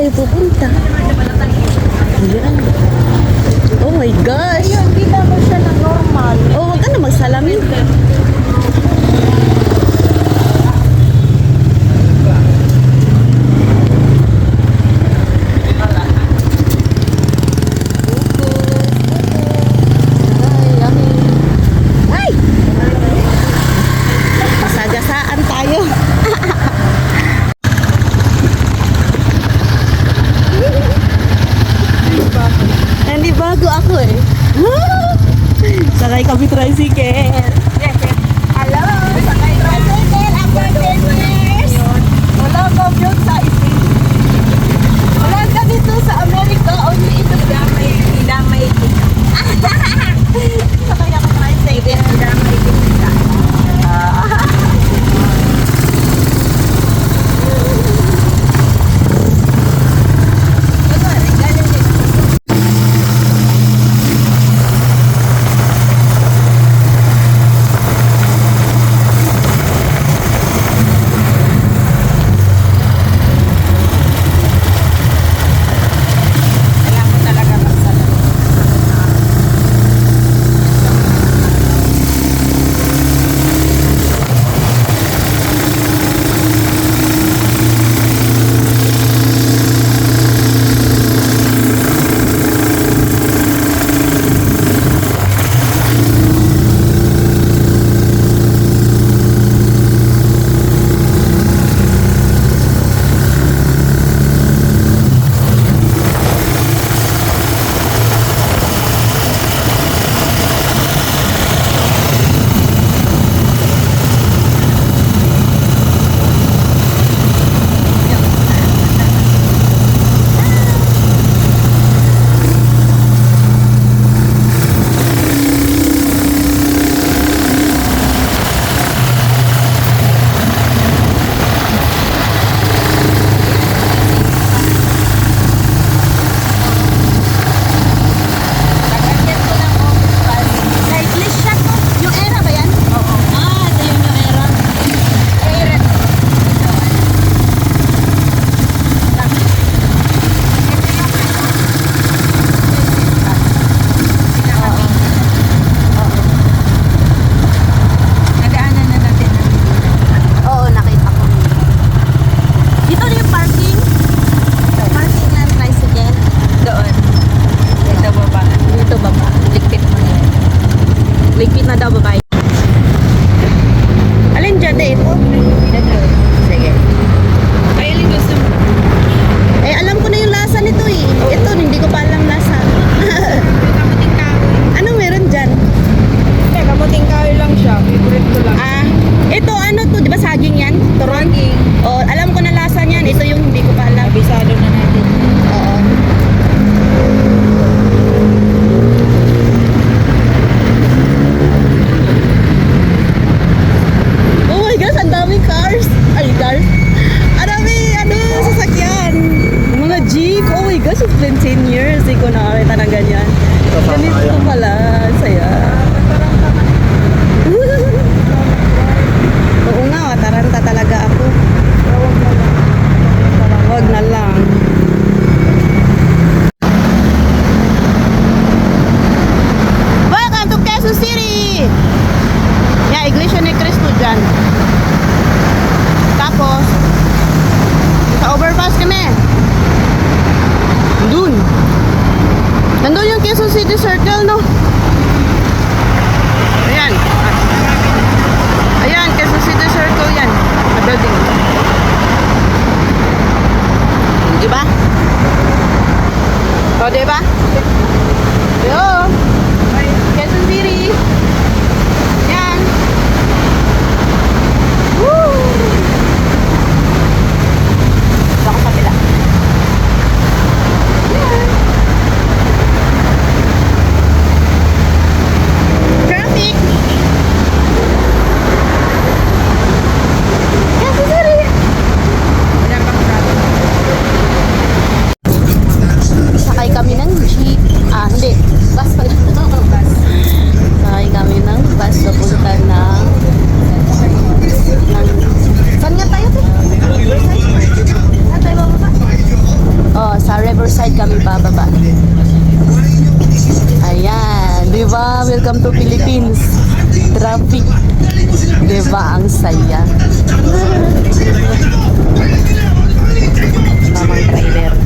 tayo pupunta? Ayan. Oh my gosh. Ayun, kita mo siya na normal. Oh, wag ka na magsalamin. Masagasaan tayo. Hindi bago ako eh. Sakay kami tricycle. Hello, sakay tricycle after 10 years. Wala ka yun sa isip. Wala ka dito sa Amerika. Only ito damay kita. Sakay ako tricycle. Damay kita. Ligpit na daw, babae. Alin dyan ito? Sige. Ay, alin gusto mo? Eh, alam ko na yung lasa nito eh. Ito, hindi ko pa alam lasa. Kamuting kahoy. Anong meron dyan? Hindi, kamuting kahoy lang siya. Favorite ko lang. Ah, ito ano to, di ba saging yan? Turon? Saging. Oh, alam ko na lasa niyan. Ito yung hindi ko pa alam. Abisado na natin. Oo. Oh my gosh, ang daming cars. Ay, cars. Ang dami, sasakyan. Mga jeep. Oh my gosh, it's been 10 years. Hindi ko nakakita ng ganyan. Ganito pala. Saya. Oo nga, taranta talaga ako. Wag na lang. Welcome to Quezon City! Yeah, Iglesia ni Cristo dyan. Tapos, sa overpass kami. Nandun. Nandun yung Quezon City Circle, no? Ayan. Ayan, Quezon City Circle yan. Na building. Diba? O, diba? Yo! Quezon City! Yan! Woo! Baka sa pila. Yan! Traffic! Quezon City! Sakay kami ng jeep. welcome to Philippines. Traffic. Diba ang saya? Mamang trailer.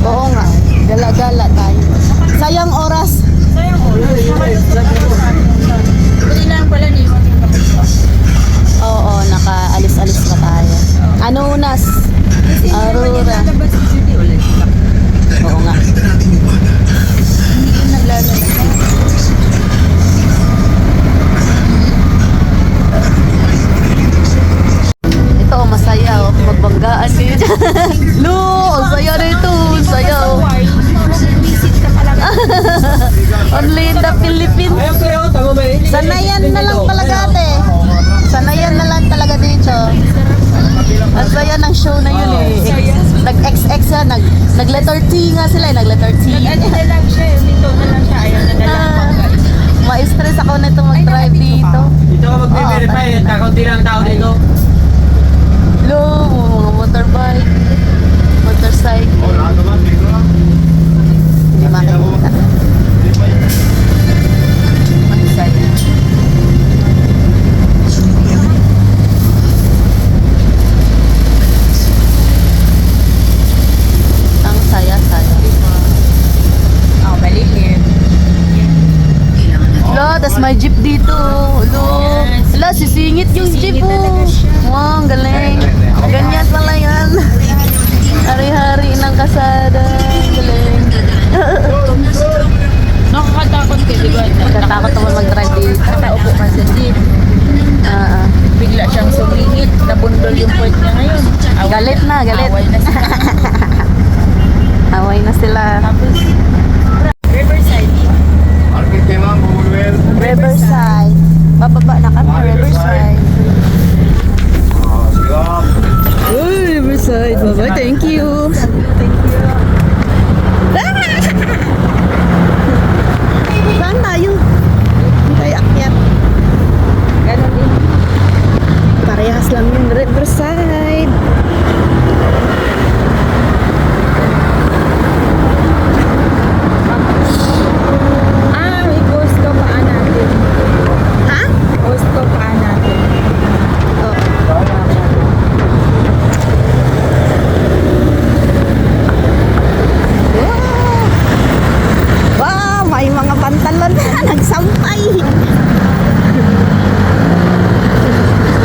Oo nga. Gala-gala tayo. Sayang oras. Pwede lang pala ni Oo, nakaalis-alis na tayo. Anunas. Aurora. Oo nga. Ito, masaya oh. Magbanggaan kayo dyan. Lo, ang saya na ito. Ang saya oh. Visit ka talaga. Only in the Philippines. Sanayan na lang talaga ate. Sanayan na lang talaga dito. Ang saya ng show na yun eh. Nag-XX yan. Nag-letter T nga sila eh. Nag-letter T. Ano na lang siya, dito na lang siya, ayaw na lang. Ma-stress ako na itong mag-drive dito. Dito ka mag-verify, kakaunti lang tao dito. Lo, mga motorbike. Motorcycle. Hindi makikita. Ang saya. Ang saya-saya. Oh, balikin. Lo, tas may jeep dito. Lo, lo, sisingit yung jeep oh. Wow, ang galing. Ganyan pala yan. Hari-hari ng kasada. Galing. Nakakatakot ka, di ba? Natatakot naman mag-drive dito. Nakaupo ka sa jeep. Bigla Siyang sumingit, nabundol yung puwet niya ngayon. Galit na, galit. Away na sila. Away na sila. Tapos, Riverside. Riverside. Bababa na kami, Riverside. Uy, Riverside. Bye-bye. Thank you. Saan tayo? Tayo akyat. Ganon din. Parehas lang yung Riverside. May post ko paan natin. Ha? Post ko paan natin. Wow, may mga pantalon na nagsampay.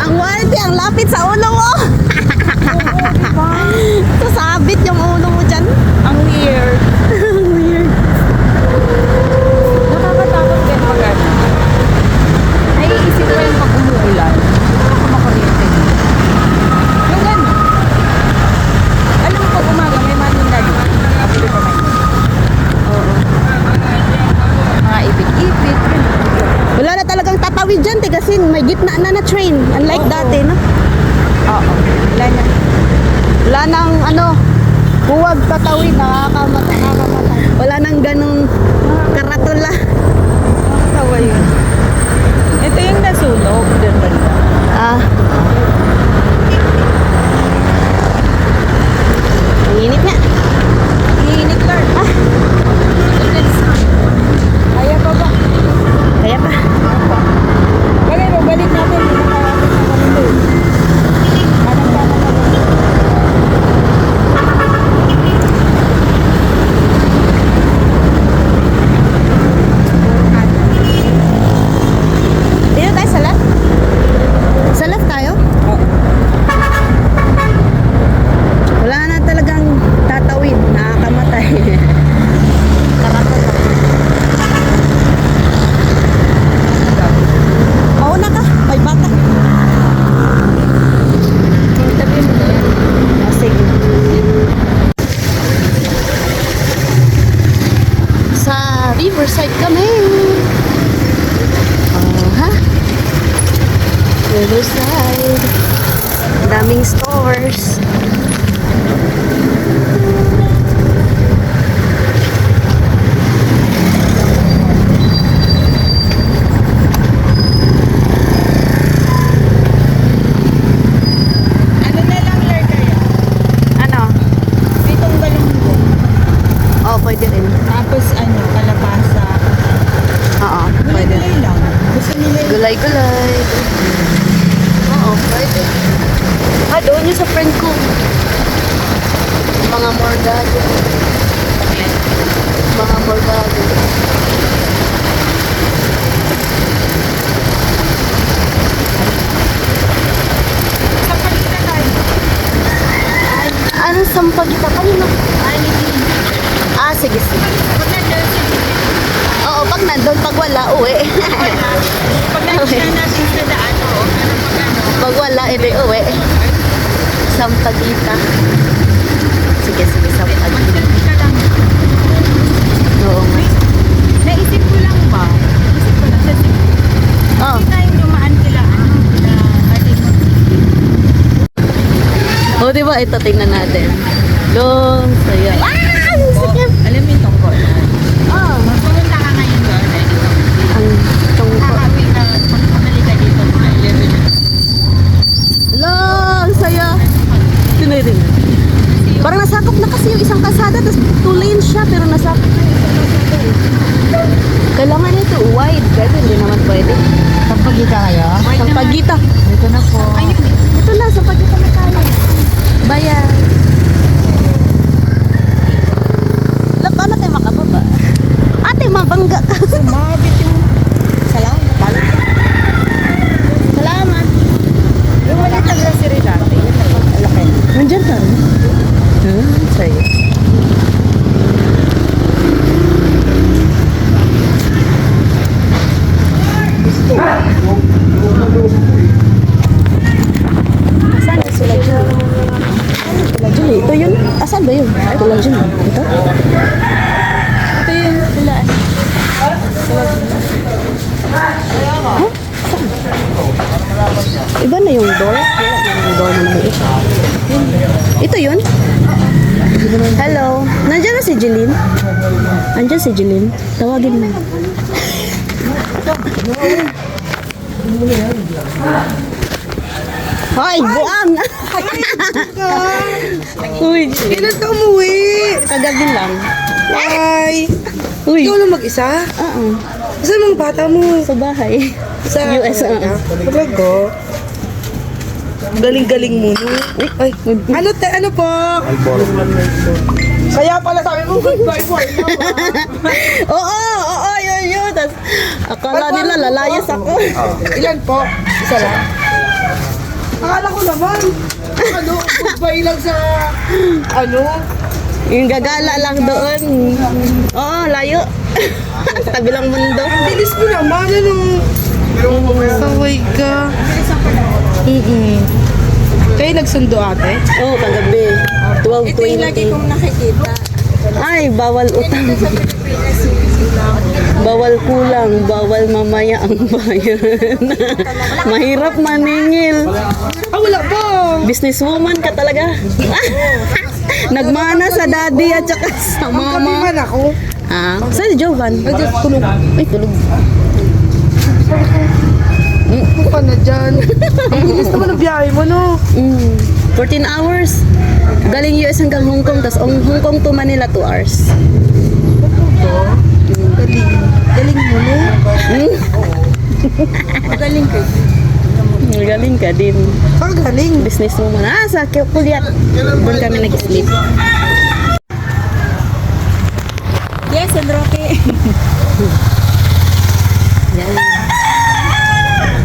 Ang warranty, ang lapit sa ulo mo. Sasabit yung ulo mo dyan. Ang weird. Weird. Nakakatakot din pag ano. Ay, isip ko yung pag umuulan. Makakuryente. Yung ano. Alam mo pag umaga may manila yun. Kapili pa may. Oo. Mga ibig-ibig. Wala na talagang tatawid dyan, kasi may gitna na train. Unlike dati, no? Oo. Wala na. Wala nang huwag tatawid, nakakamatay. Wala nang ganong karatula. Nakakawa yun. Ito yung nasunog. Doon banda. Ang init nga. Iinit Lord. Kaya pa ba? Kaya pa. Bagay, babalik natin. Hindi na tayo sa kanila. Hanap-hanap natin. Dito tayo sa left? Sa left tayo? Wala na talagang tatawid. Nakakamatay. Mauna ka. May bata. Tabi mo na yan. Sige. Sa Riverside kami. Ha? Riverside. Daming stores. Ano na Gulay-gulay. Oo, pwede. Doon yun sa friend ko. Mga morgado. Mga morgado. Anong sampagita? Kanino? Sige, sige. Oo, pag nandun, pag wala, uwi. Pag nakikita natin sa daan, Pag wala, edi uwi. Sampagita. Sige, sige, sampagita. Oo nga. naisip ko lang ba? Naisip ko lang sa Oh. tayong dumaan kila O, diba? Ito, tingnan natin. Doon, saya. alam mo yung tungkol. Oh, Pumunta ka ngayon doon. ang tungkol. Kakawin na pagpamali ka dito mga 11. Hello, ang saya. Tinitin. Parang nasakop na kasi yung isang kasada, tapos 2 lanes siya, pero nasakop na yung isang kasada. Kailangan ito wide, kasi hindi naman pwede. Sampagita kayo? Sampagita. Ito na po. Ito na, sampagita na tayo. Bayan. Wala, paano tayo makababa? Ate, mabangga ka. Mabit yung salamat. Salamat. Yung wala talaga si Rilate. Alaki. Nandiyan ka rin. Sa'yo. Saan na sila dyan? Sila dyan eh. Ito yun. Asan ba yun? Ito lang dyan. Ito? Ito yun. Sila. Huh? Saan? Iba na yung door? Wala na yung door na maliit. Ito yun? Hello. Nandiyan na si Jeline? Nandiyan si Jeline? Tawagin mo. Hoy, buang! Uy, Kailan ka umuwi? kagabi lang. Ay! Uy, Ikaw lang mag-isa? Saan mga bata mo? sa bahay. Sa US, Talaga? Galing-galing mo, no? Ay, ano po? Kaya pala sabi mo, goodbye boy. Oo, yun. Tas, akala nila lalayas ako. Ilan po? Isa lang? Akala ko naman. Goodbye lang sa, Yung gagala lang doon. Oo, layo. Kabilang mundo. bilis mo naman, Saway ka. Kayo nagsundo ate? Oo, kagabi. 12:20. nakikita. Ay, bawal utang. Bawal kulang, bawal mamaya ang bayan. Mahirap maningil. Wala po. Businesswoman ka talaga. Nagmana sa daddy at saka sa mama. Magkabiman ako. Saan si Jovan? Ay, Diyos, tulog. Ay, tulog. Ano ka na dyan? Ang bilis naman ang biyahe mo, no? 14 hours. Galing US hanggang Hong Kong, tapos Hong Kong to Manila 2 hours. Galing. Galing mo, no? Magaling ka. Magaling ka din. Saan ka galing? Business woman. Sa Kulyat. Doon kami nag-sleep. Yes, and Rocky. Yan.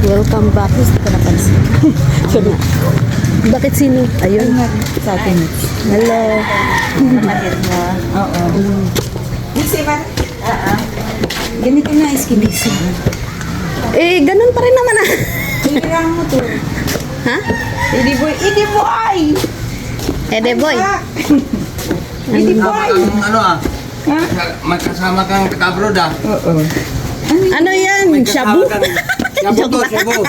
Welcome back. Gusto ko napansin. Sorry. Bakit sino? Ayun. Sa atin. Hello. Oo. Kasi man? Ganito na iskinisi. Ganun pa rin naman Hirang mo to. Ha? Idi boy! Ede boy. Magkasama kang kabro da. Ano yan? Shabu? Shabu to, shabu.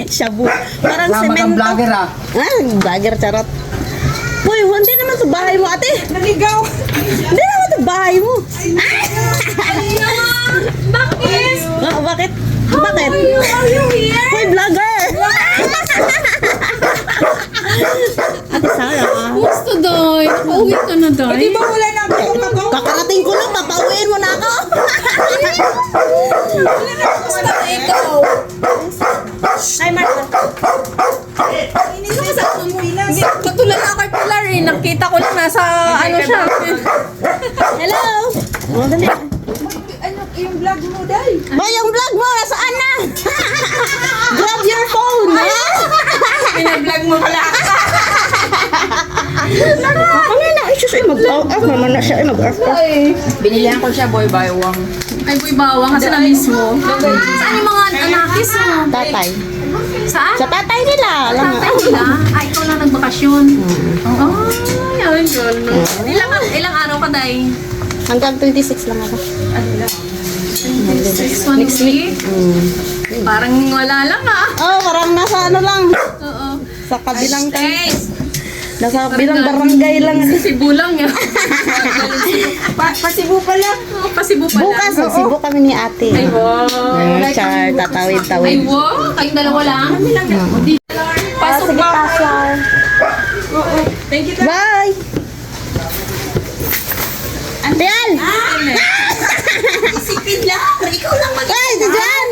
Shabu. Parang Kasama kang semento. vlogger ah. Vlogger charot. Uy, hindi naman sa bahay mo, ate. Naligaw! Hindi naman sa bahay mo. Bakit? Bakit? Bakit? Are you here? Hoy, vlogger! Ate Sarah. Gusto, Day. Nakauwi ka na, Day. Di ba wala na ako ako? Kakarating ko lang, papauwiin mo na ako. Gusto na ikaw. Ay, Marta. Hindi ka sa Pilipinas. Hindi, katulad na kay Pilar eh. Nakita ko lang nasa ano siya. Hello. Oh, dali. Ano, yung vlog mo, Day? Ba, yung vlog mo, nasaan na? Grab your phone. Pinablog mo pala. Ano na? Ay, sus, ay mag-off naman na siya. Ay, mag-off. Binilihan ko siya boy bawang. Ay, boy bawang kasi na-miss mo. Saan yung mga anakis mo? Tatay. Saan? Sa tatay nila. Alam mo. Tatay nila? Ay, ikaw lang nagbakasyon. Ay, ay, girl. Ilang araw ka, Day? Hanggang 26 lang ako. Next week? Parang wala lang ah. Oh, parang nasa ano lang. Oo. Sa kabilang Stays! nasa bilang barangay lang. Cebu lang yan. Pasibo pala. Oo, pasibu pala. Bukas, Cebu kami ni ate. Ay, wow. Char, Ay, tatawid-tawid. wow. Kayong dalawa lang? Di. Pasok Sige, ba? Pasar. Thank you. Bye! Tiyan! Isipin lang. Ikaw lang mag- Ay, si Jan!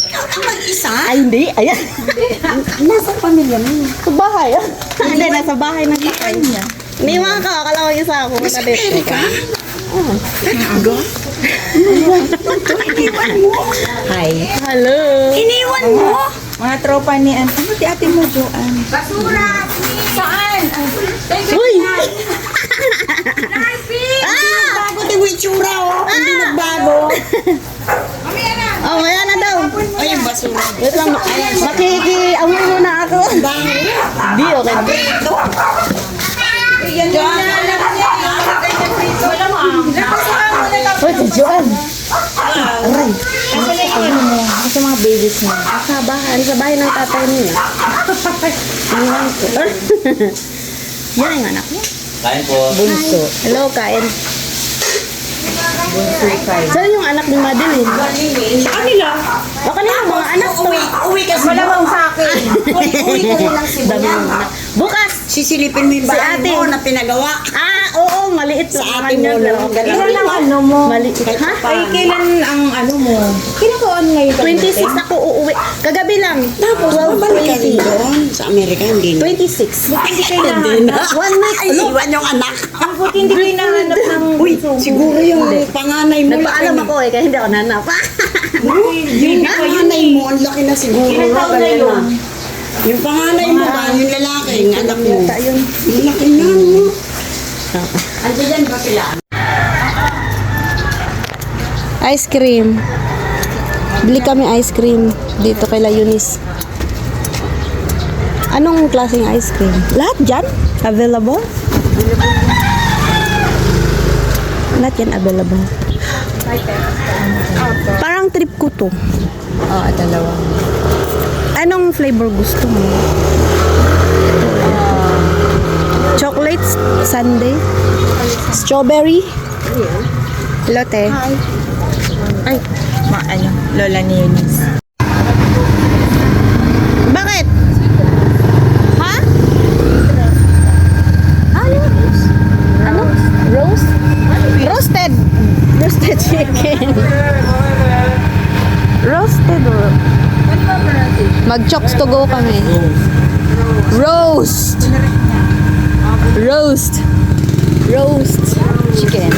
Ikaw lang mag-isa. Ay, hindi. Ayan. Nasa pamilya mo. Sa bahay. Hindi, nasa bahay ng tatay niya. Iniwan ka. Akala ko isa ako. Nasa dito ka. Hi. Hello. Iniwan mo. Mga tropa ni Ano ti ate mo, Joanne? Basura! Saan? Uy! Ah! Bago ti mo itsura, oh. Hindi nagbago. Oh, maya na daw. Ay, yung basura. Wait lang. Makikiamoy muna ako. Di, okay. Yan Joanne. Uy, si Joan. Aray. Sa mga babies mo. Sa bahay ng tatay niya. Iniwan ko. Yan ang anak niya. Kain po. Bunso. Hello, kain. Bunso kain. Saan yung anak ni Madeline? Kanila. O kanina, mga anak to. Uwi ka malamang sa akin. Uwi ka rin lang si Dami ng anak. Bukas! Sisilipin mo yung Si bahay ate. mo na pinagawa. Oo, maliit Sa lang ate naman mo yun. lang. Pero Ilan ang ano mo? Maliit. Ha? Ay, kailan ang ano mo? Kinakaon ngayon 26 ako uuwi. Kagabi lang. Tapos, babalik ka rin 12:20. doon. Sa Amerika, hindi na. 26. Hindi kayo nahanap. 1 week. Ay, iwan yung anak. Buti hindi kayo nahanap ng... Uy, siguro yung panganay mo. Nagpaalam ako kaya hindi ako nanap. Yung panganay mo, ang laki na siguro. Ilang taon na yun? Yung panganay mo ba, yung lalaki, yung anak mo. Yata yun. Ang laki na, no? Andiyan ba sila? Ice cream. Bili kami ice cream dito kay La Eunice. Anong klaseng ice cream? Lahat dyan? Available? Lahat yan available. Parang trip ko to. Oo, dalawa. Anong flavor gusto mo? Chocolate sundae? Strawberry? Lotte? Ay, lola ni Eunice. Bakit? Ha? Ano? Roast? Roasted. Roasted chicken. Roasted or? Mag-chokes to go kami. Roast. Roast. Roast chicken.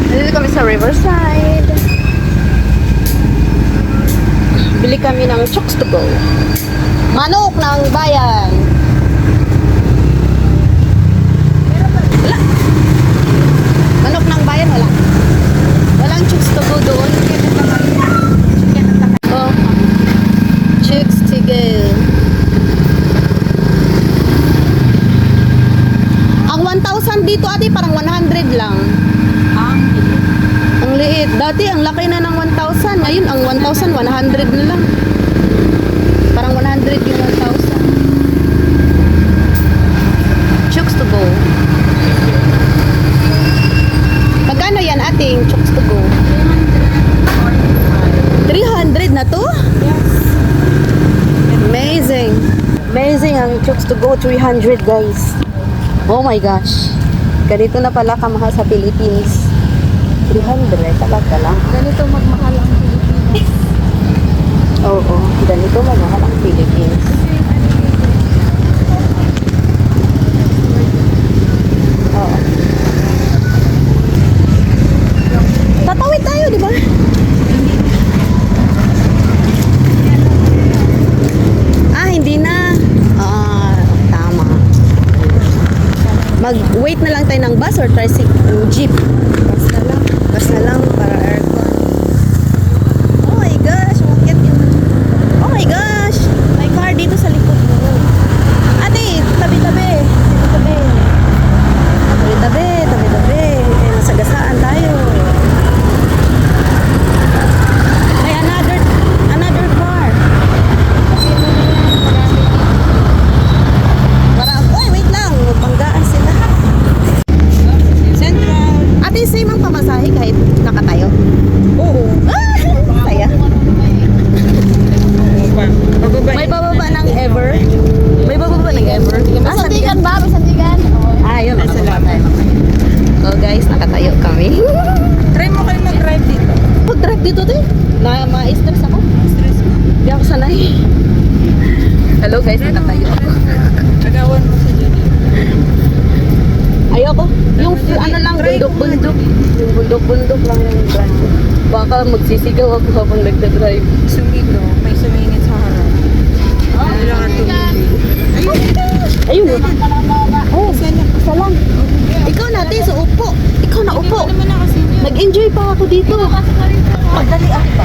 Dito kami sa Riverside. Bili kami ng chokes to go. Manok ng bayan. Wala. Manok ng bayan, wala. Walang chokes to go doon. Oh. Chokes to go. Ang 1,000 dito ate parang 100 lang. Ang liit. Dati ang laki na ng 1,000. Ngayon ang 1,000 100 na lang. Parang 100 yung 1,000. to go 300 guys. Oh my gosh. Ganito na pala kamahal sa Philippines. 300 talaga lang. Ganito magmahal ang Pilipinas. Oo, ganito magmahal ang Philippines. Oo. Tatawid tayo, di ba? Ah, hindi na. Ah, tama. Mag-wait na lang tayo ng bus or tricycle, jeep. Basta lang. Basta lang para aircon. Oh my gosh, umakyat yung... Oh my gosh! May car dito sa likod mo. Ate, tabi-tabi. Tabi-tabi. Tabi-tabi, tabi-tabi. Eh, masagasaan tayo. May another car. Para, oy, wait lang. Magpanggaan sila. Central. Ate, same ang pamasahe kahit nakatayo? Oo. Ah, saya. May bababa ng ever? May bababa ng ever? Ah, Sandigan ba? May sandigan? Ah, yun. Oh guys, nakatayo kami. Try mo kayo mag-drive dito. Pag-drive dito din, ma-stress ako. Stress mo. Hindi ako sanay. Hello guys, nakatayo ako. Agawan mo sa Judy. Ayoko. Yung ano lang, bundok-bundok. Yung bundok-bundok lang yung drive. Baka magsisigaw ako habang nagda-drive. Sumino. May sumingit sa harap. Ano lang ang tumingin. Ayun. Oh, isa lang. Ikaw natin sa upo. Ikaw na upo. Ano naman na kasi niya? Nag-enjoy pa ako dito. Madali ako.